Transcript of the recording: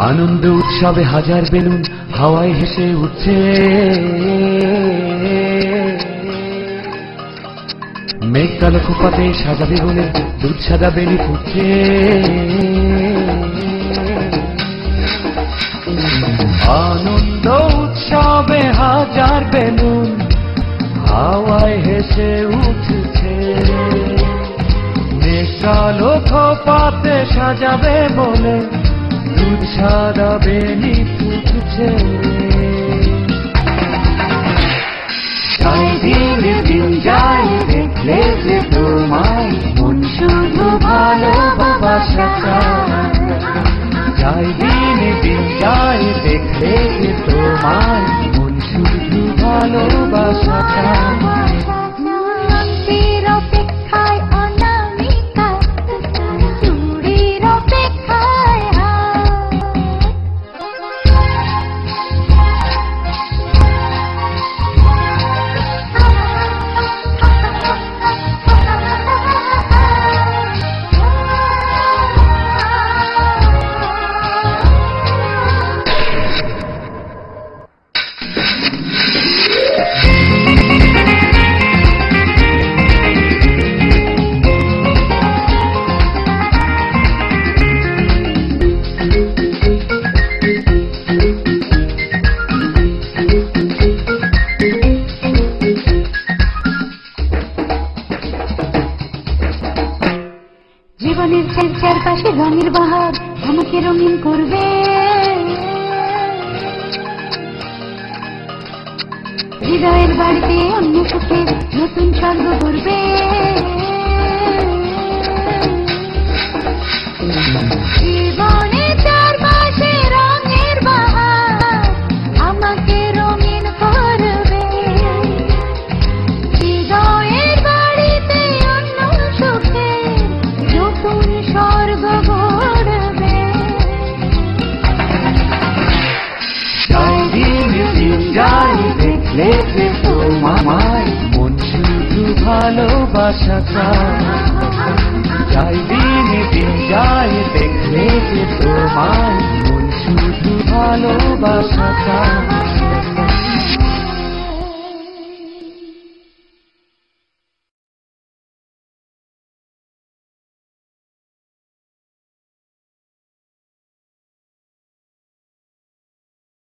আনন্দ উৎসবে হাজার বেলুন হাওয়ায় হেসে উঠছে, মেঘ কালো খোপাতে সাজাবে বলে দুধ সাদা বেলি ফুটছে। আনন্দ উৎসবে হাজার বেলুন হাওয়ায় হেসে উঠছে, মেঘ কালো খোপাতে সাজাবে বলে দুধ সাদা বেলি ফুটছে। যায় দিন দিন যায় দেখলে যে তোমায় মন শুধু ভালোবাসা চায়। যায় দিন দিন যায় দেখলে যে তোমায় মন শুধু ভালোবাসা চায়। জীবনের চারপাশে রঙের বাহার আমাকে রঙিন করবে, হৃদয়ের বাড়িতে অন্য সুখে নতুন স্বর্গ করবে। জীবনে চারপাশে রঙের বাহার আমাকে রঙিন করবে, হৃদয়ের বাড়িতে অন্য সুখে নতুন স্বর্গ গড়বে। যায় দিন দিন যায় দেখলে যে তোমায় মন শুধু ভালোবাসা চায়। যায় দিন দিন যায় দেখলে যে তোমায় মন শুধু ভালোবাসা চায়।